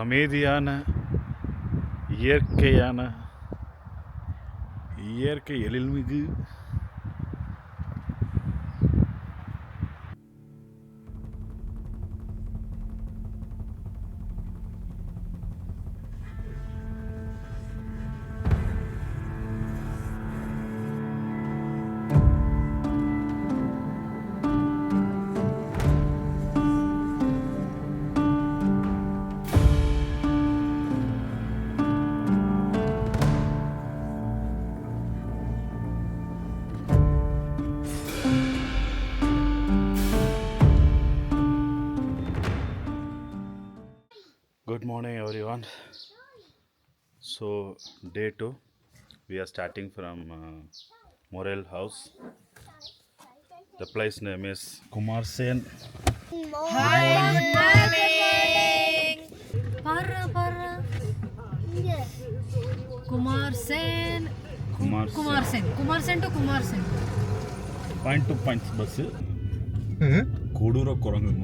அமைதியான இயற்கை எழில்மிகு Good morning everyone. So day 2 we are starting from Morel house. The place name is Kumarsain. Hi, good morning. Para. Kumarsain to Kumarsain. Point to point bus. Kodura korangu.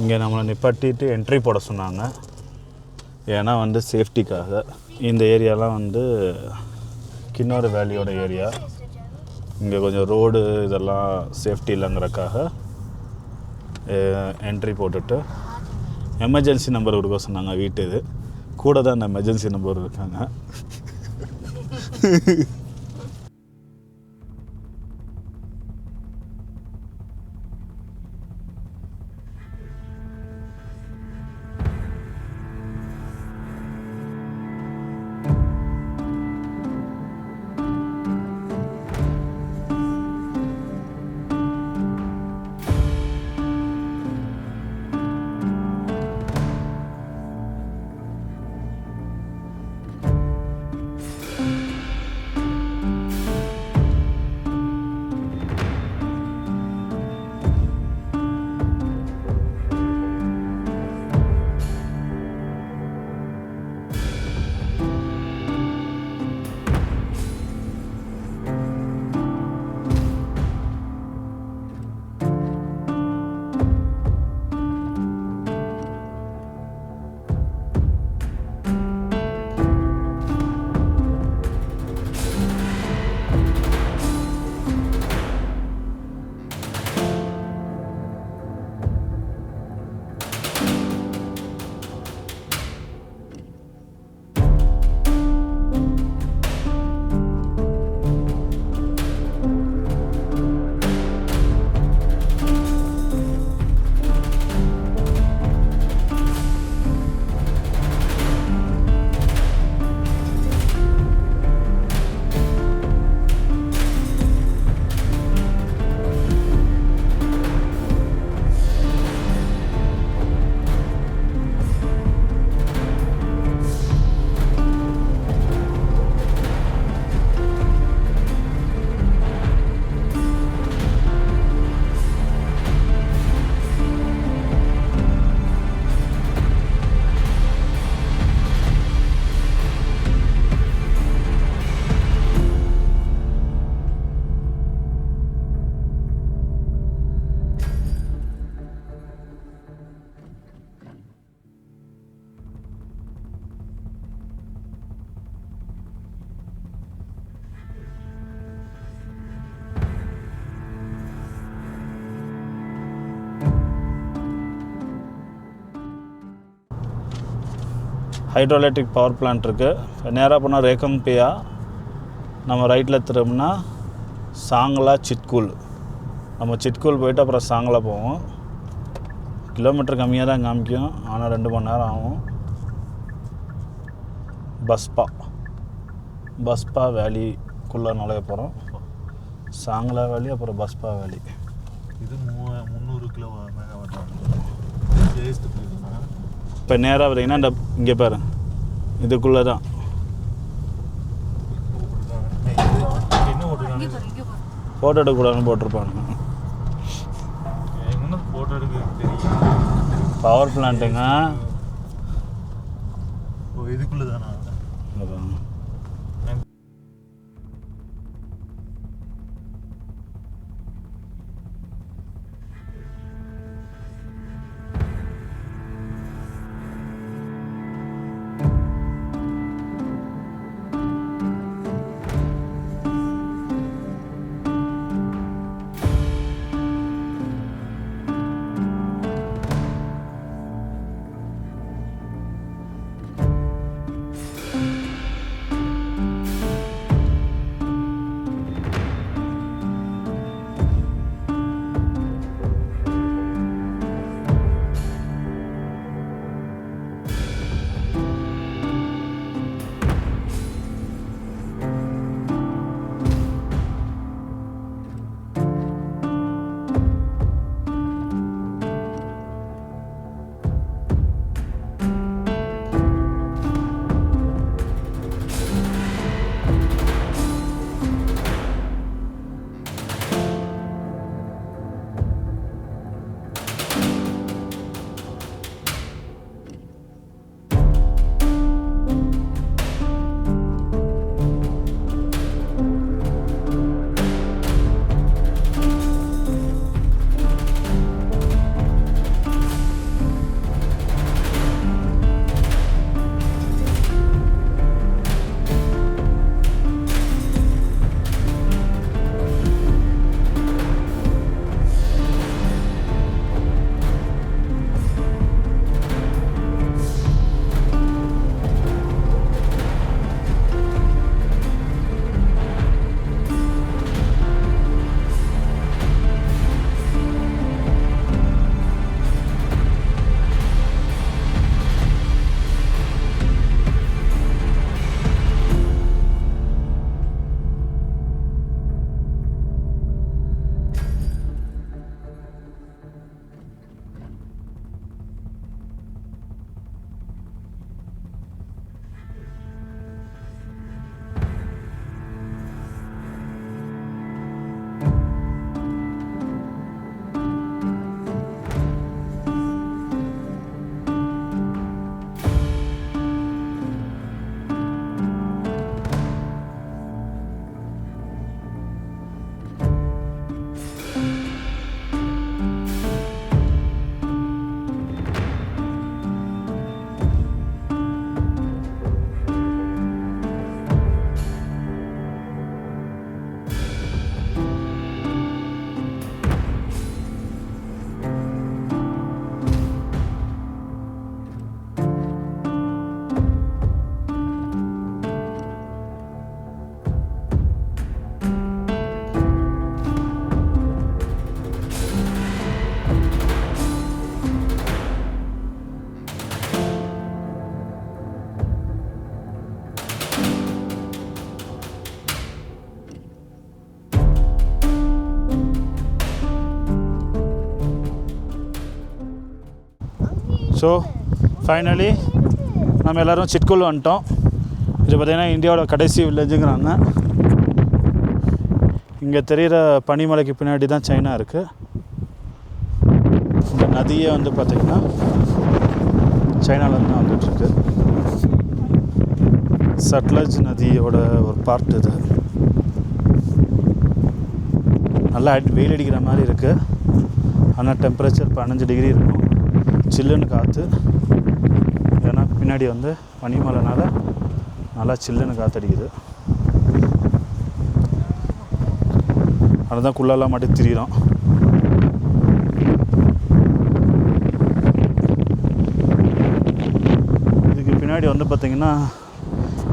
இங்கே நம்மளை நிப்பாட்டிட்டு entry போட சொன்னாங்க. ஏன்னா வந்து சேஃப்டிக்காக. இந்த ஏரியாலாம் வந்து கின்னோர் வேலியோட ஏரியா. இங்கே கொஞ்சம் ரோடு இதெல்லாம் சேஃப்டி இல்லைங்கிறக்காக என்ட்ரி போட்டுட்டு எமர்ஜென்சி நம்பர் கொடுக்க சொன்னாங்க. வீட்டு இது கூட தான் அந்த எமர்ஜென்சி நம்பர் இருக்காங்க. ஹைட்ரோஎலக்ட்ரிக் பவர் பிளான்ட் இருக்குது. நேராக போனால் ரேக்கம்பியா, நம்ம ரைட்டில் திரும்பினா சாங்லா சிட்குல். நம்ம சிட்குல் போயிட்டு அப்புறம் சாங்லா போவோம். கிலோமீட்டர் கம்மியாக தான் காமிக்கும், ஆனால் 2 மணி நேரம் ஆகும். பஸ்பா வேலிக்குள்ளே நுழைய போகிறோம். சாங்லா வேலி அப்புறம் பஸ்பா வேலி. இது 300 கிலோ மெகாவாட். இப்போ நேராக பார்த்தீங்கன்னா இந்த இங்கே பாரு, இதுக்குள்ளே தான் ஃபோட்டோ எடுக்கக்கூடாதுன்னு போட்டிருப்பானுங்க. எங்கன்னா ஃபோட்டோ எடுக்க தெரியும். பவர் பிளான்ட்டுங்க. ஓ இதுக்குள்ளே தானா? அதான் ஸோ ஃபைனலி நம்ம எல்லோரும் சிட்குல் வந்துட்டோம். இது பார்த்திங்கன்னா இந்தியாவோட கடைசி வில்லேஜுங்கிறாங்க. இங்கே தெரிகிற பனிமலைக்கு பின்னாடி தான் சைனா இருக்குது. இந்த நதியே வந்து பார்த்திங்கன்னா சைனாவிலேருந்து தான் வந்துட்டுருக்கு. சட்லஜ் நதியோட ஒரு பார்ட் இது. நல்லா வெயில் அடிக்கிற மாதிரி இருக்குது. ஆனால் டெம்பரேச்சர் 15 டிகிரி இருக்கும். சில்லுன்னு காற்று. ஏன்னா பின்னாடி வந்து பனிமலைனால நல்லா சில்லுன்னு காற்றடிக்குது. அதுதான் குள்ளெல்லாம் மட்டும் திரியிறோம். இதுக்கு பின்னாடி வந்து பார்த்திங்கன்னா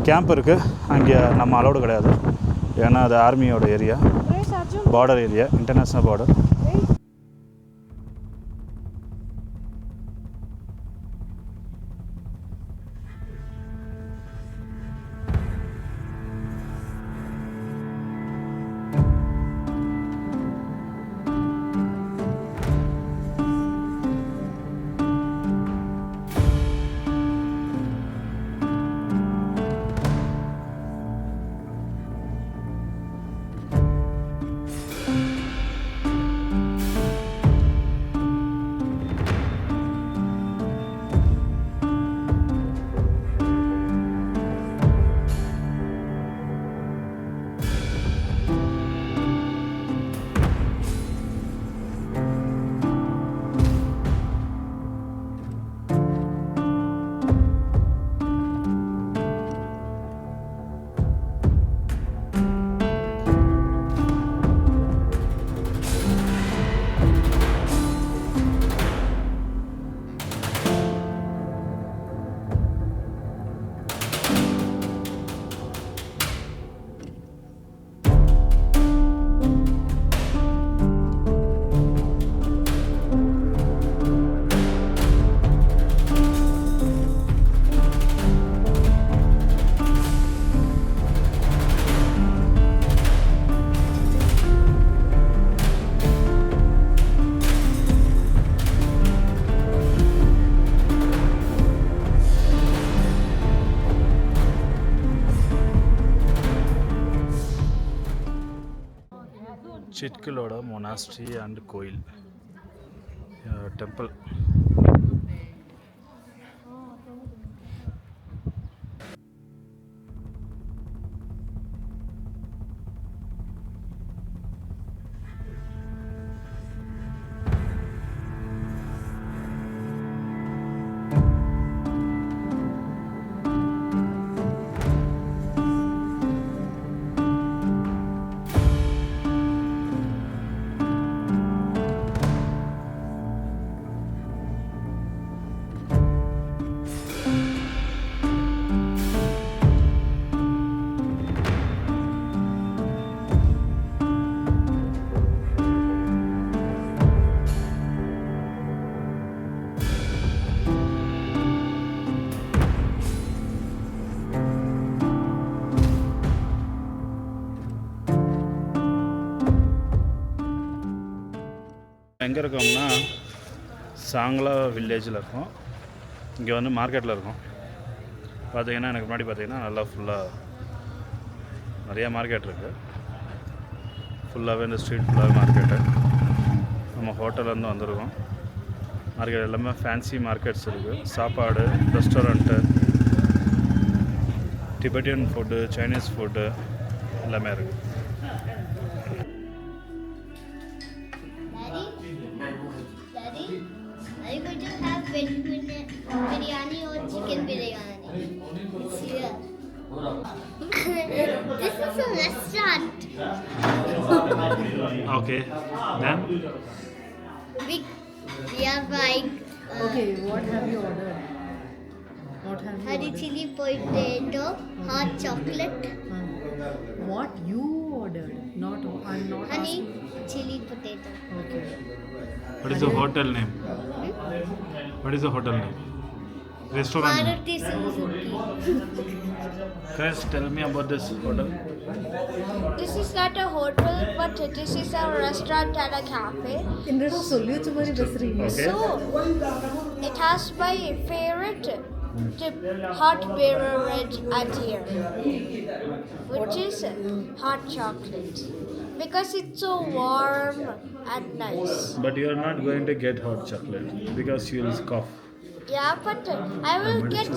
கேம்ப் இருக்குது. அங்கே நம்ம அலௌடு கிடையாது. ஏன்னா அது ஆர்மியோட area, border area, international border. சிட்குலோட மொனாஸ்ட்ரி அண்ட் கோயில் டெம்பிள். எங்கே இருக்கோம்னா சாங்லா வில்லேஜில் இருக்கோம். இங்கே வந்து மார்க்கெட்டில் இருக்கோம். பார்த்தீங்கன்னா எனக்கு முன்னாடி பார்த்தீங்கன்னா நல்லா ஃபுல்லாக நிறையா மார்க்கெட் இருக்குது. ஃபுல்லாகவே இந்த ஸ்ட்ரீட் ஃபுல்லாகவே மார்க்கெட்டு. நம்ம ஹோட்டல்லேருந்து வந்திருக்கோம். மார்க்கெட் எல்லாமே ஃபேன்சி மார்க்கெட்ஸ் இருக்குது. சாப்பாடு, restaurant, Tibetan food, Chinese food எல்லாமே இருக்குது. Daddy, are you going to have biryani or chicken biryani? It's here. This is a restaurant. Okay, then We are buying Okay, what have you ordered? What have you honey ordered? chili potato, hot chocolate, What you ordered? Not I'm not honey asking. chili potato. Okay. what is the hotel name? What is the hotel name? Restaurant name? Maruti Suzuki. Chris, tell me about this hotel. This is not a hotel, but this is a restaurant and a cafe. என்னடா சொல்லிச்சு மாதிரி பேசுறீங்க? Okay. So, it has my favorite hot beverage at here, which is hot chocolate, because it's so warm and nice. But you are not going to get hot chocolate because you will cough. Yeah, but I will get